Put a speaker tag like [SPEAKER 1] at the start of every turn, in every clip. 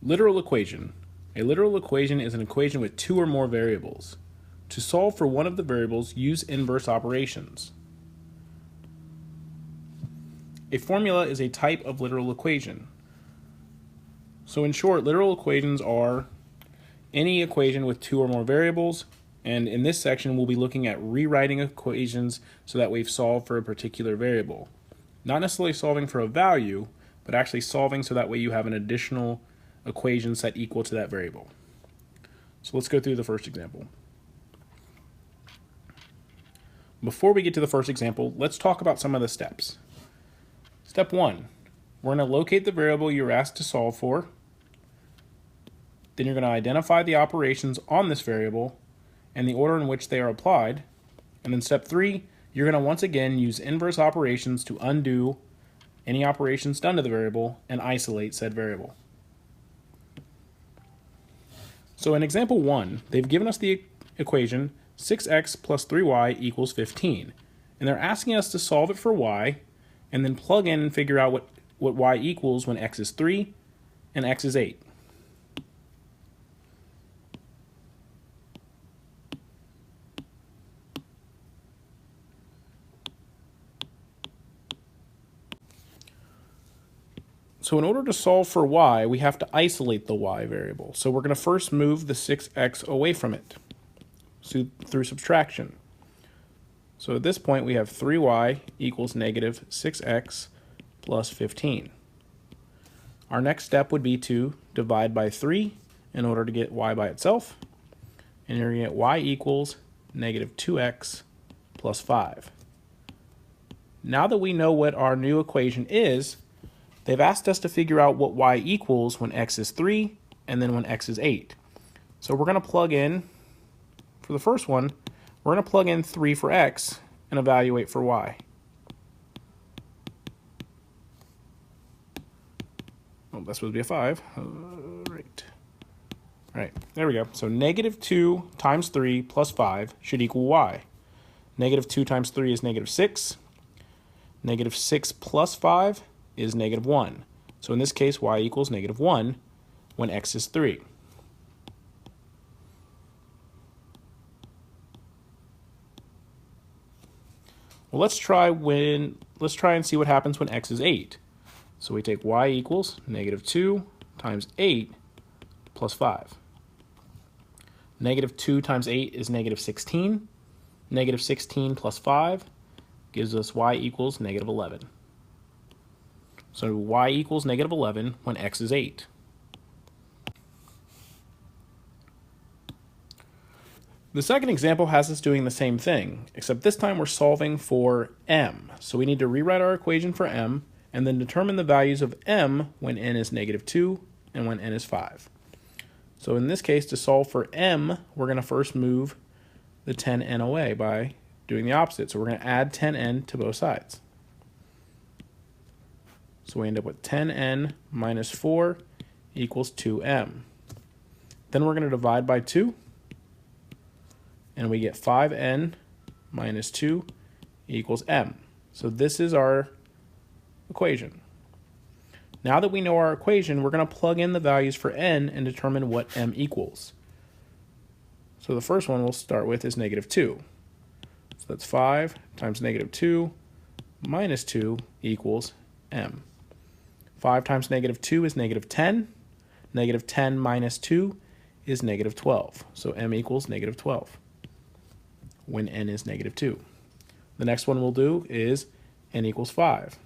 [SPEAKER 1] Literal equation. A literal equation is an equation with two or more variables. To solve for one of the variables, use inverse operations. A formula is a type of literal equation. So in short, literal equations are any equation with two or more variables, and in this section we'll be looking at rewriting equations so that we've solved for a particular variable. Not necessarily solving for a value, but actually solving so that way you have an additional equation set equal to that variable. So let's go through the first example. Before we get to the first example, let's talk about some of the steps. Step 1, we're going to locate the variable you're asked to solve for. Then you're going to identify the operations on this variable and the order in which they are applied. And then step 3, you're going to once again use inverse operations to undo any operations done to the variable and isolate said variable. So in example 1, they've given us the equation 6x plus 3y equals 15. And they're asking us to solve it for y and then plug in and figure out what y equals when x is 3 and x is 8. So in order to solve for y, we have to isolate the y variable. So we're going to first move the 6x away from it through subtraction. So at this point we have 3y equals negative 6x plus 15. Our next step would be to divide by 3 in order to get y by itself. And you're going to get y equals negative 2x plus 5. Now that we know what our new equation is, they've asked us to figure out what y equals when x is 3 and then when x is 8. So we're going to plug in, for the first one, we're going to plug in 3 for x and evaluate for y. Oh, that's supposed to be a 5. Right, there we go. So negative 2 times 3 plus 5 should equal y. Negative 2 times 3 is negative 6. Negative 6 plus 5 is negative 1. So in this case, y equals negative 1 when x is 3. Well, let's try and see what happens when x is 8. So we take y equals negative 2 times 8 plus 5. Negative 2 times 8 is negative 16. Negative 16 plus 5 gives us y equals negative 11. So y equals negative 11 when x is 8. The second example has us doing the same thing, except this time we're solving for m. So we need to rewrite our equation for m and then determine the values of m when n is negative 2 and when n is 5. So in this case, to solve for m, we're going to first move the 10n away by doing the opposite. So we're going to add 10n to both sides. So we end up with 10n minus 4 equals 2m. Then we're going to divide by 2, and we get 5n minus 2 equals m. So this is our equation. Now that we know our equation, we're going to plug in the values for n and determine what m equals. So the first one we'll start with is negative 2. So that's 5 times negative 2 minus 2 equals m. 5 times negative 2 is negative 10. Negative 10 minus 2 is negative 12. So m equals negative 12 when n is negative 2. The next one we'll do is n equals 5.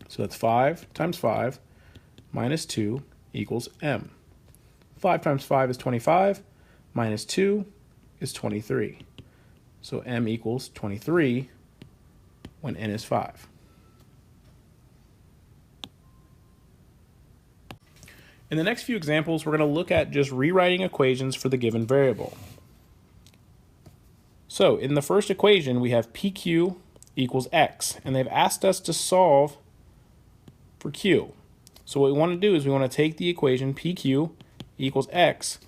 [SPEAKER 1] So that's 5 times 5 minus 2 equals m. 5 times 5 is 25, minus 2 is 23. So m equals 23 when n is 5. In the next few examples, we're going to look at just rewriting equations for the given variable. So in the first equation, we have PQ equals X, and they've asked us to solve for Q. So what we want to do is we want to take the equation PQ equals X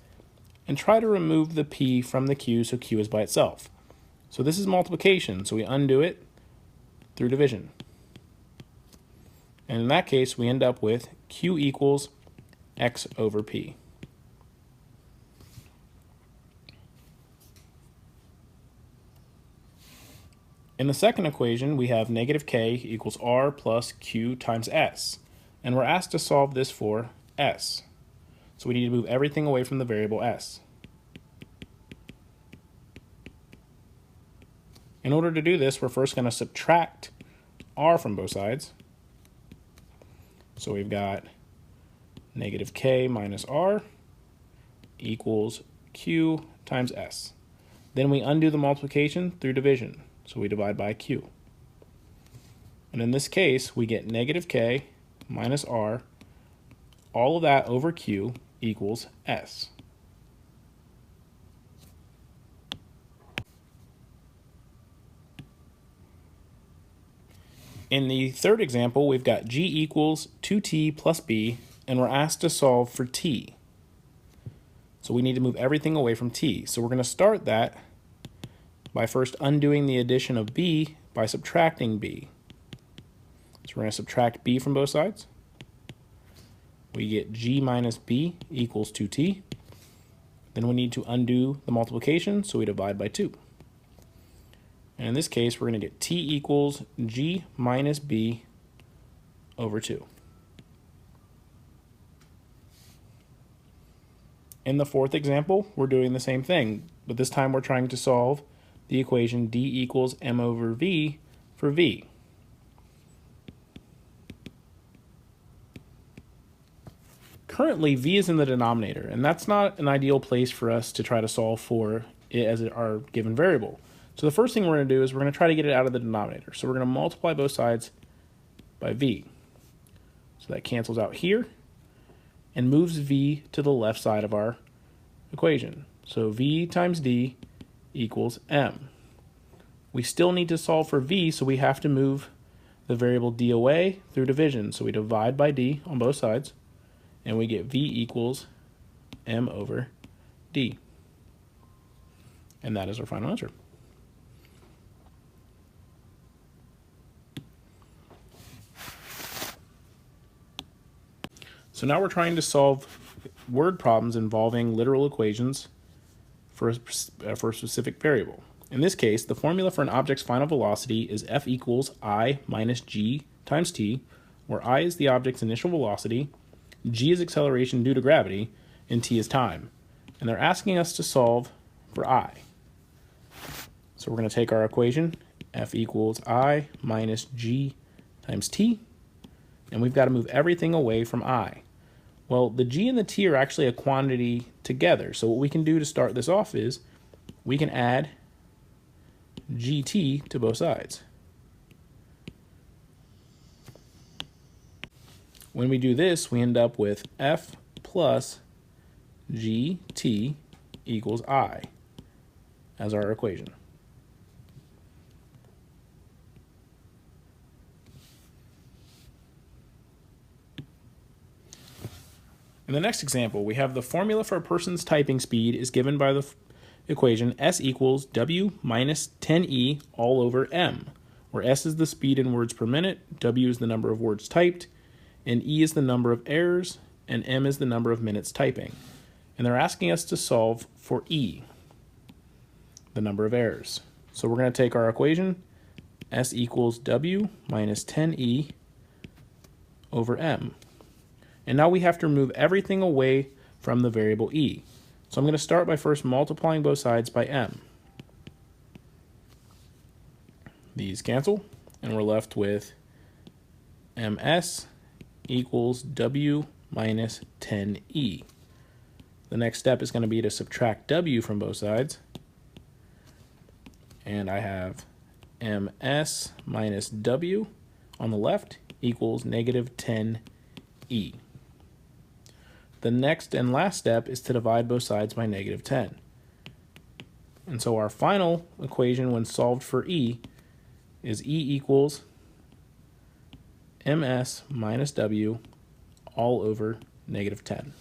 [SPEAKER 1] and try to remove the P from the Q so Q is by itself. So this is multiplication, so we undo it through division. And in that case, we end up with Q equals x over p. In the second equation, we have negative k equals r plus q times s, and we're asked to solve this for s. So we need to move everything away from the variable s. In order to do this, we're first going to subtract r from both sides. So we've got negative k minus r equals q times s. Then we undo the multiplication through division. So we divide by q. And in this case, we get negative k minus r, all of that over q equals s. In the third example, we've got g equals 2t plus b, and we're asked to solve for t. So we need to move everything away from t. So we're going to start that by first undoing the addition of b by subtracting b. So we're going to subtract b from both sides. We get g minus b equals 2t. Then we need to undo the multiplication, so we divide by 2. And in this case, we're going to get t equals g minus b over 2. In the fourth example, we're doing the same thing, but this time we're trying to solve the equation d equals m over v for v. Currently, v is in the denominator, and that's not an ideal place for us to try to solve for it as our given variable. So the first thing we're going to do is we're going to try to get it out of the denominator. So we're going to multiply both sides by v. So that cancels out here and moves v to the left side of our equation. So v times d equals m. We still need to solve for v, so we have to move the variable d away through division. So we divide by d on both sides, and we get v equals m over d. And that is our final answer. So now we're trying to solve word problems involving literal equations for a specific variable. In this case, the formula for an object's final velocity is f equals I minus g times t, where I is the object's initial velocity, g is acceleration due to gravity, and t is time. And they're asking us to solve for I. So we're going to take our equation, f equals I minus g times t, and we've got to move everything away from I. Well, the g and the t are actually a quantity together, so what we can do to start this off is we can add gt to both sides. When we do this, we end up with f plus gt equals I as our equation. In the next example, we have the formula for a person's typing speed is given by the equation s equals w minus 10e all over m, where s is the speed in words per minute, w is the number of words typed, and e is the number of errors, and m is the number of minutes typing. And they're asking us to solve for e, the number of errors. So we're going to take our equation, s equals w minus 10e over m. And now we have to remove everything away from the variable e. So I'm going to start by first multiplying both sides by m. These cancel, and we're left with ms equals w minus 10e. The next step is going to be to subtract w from both sides. And I have ms minus w on the left equals negative 10e. The next and last step is to divide both sides by negative 10. And so our final equation when solved for e is e equals ms minus w all over negative 10.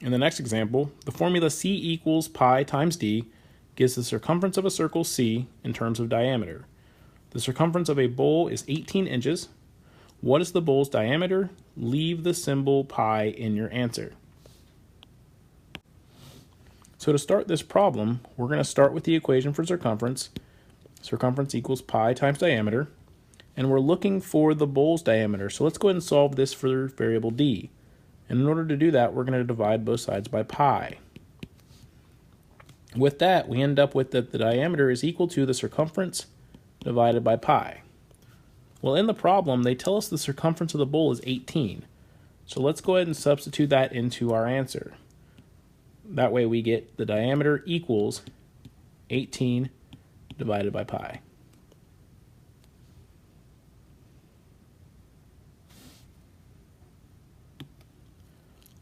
[SPEAKER 1] In the next example, the formula c equals pi times d gives the circumference of a circle C in terms of diameter. The circumference of a bowl is 18 inches. What is the bowl's diameter? Leave the symbol pi in your answer. So to start this problem, we're going to start with the equation for circumference. Circumference equals pi times diameter. And we're looking for the bowl's diameter. So let's go ahead and solve this for variable d. And in order to do that, we're going to divide both sides by pi. With that, we end up with that the diameter is equal to the circumference divided by pi. Well, in the problem, they tell us the circumference of the bowl is 18. So let's go ahead and substitute that into our answer. That way we get the diameter equals 18 divided by pi.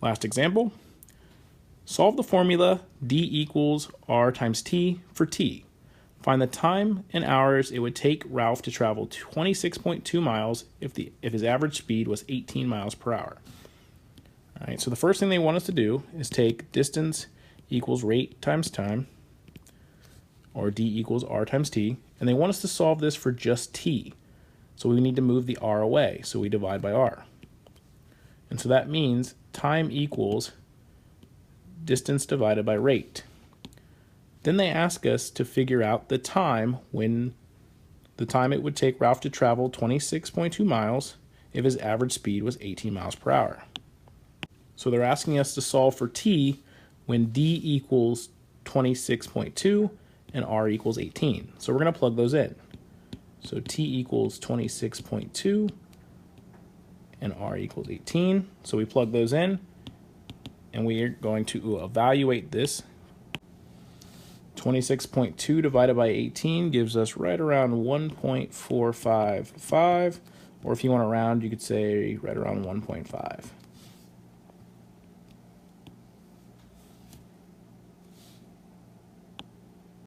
[SPEAKER 1] Last example. Solve the formula d equals r times t for t. Find the time in hours it would take Ralph to travel 26.2 miles if his average speed was 18 miles per hour. All right, so the first thing they want us to do is take distance equals rate times time, or d equals r times t, and they want us to solve this for just t. So we need to move the r away, so we divide by r. And so that means time equals distance divided by rate. Then they ask us to figure out the time it would take Ralph to travel 26.2 miles if his average speed was 18 miles per hour. So they're asking us to solve for t when d equals 26.2 and r equals 18. So we're going to plug those in. So t equals 26.2 and r equals 18. So we plug those in, and we are going to evaluate this. 26.2 divided by 18 gives us right around 1.455, or if you want to round, you could say right around 1.5.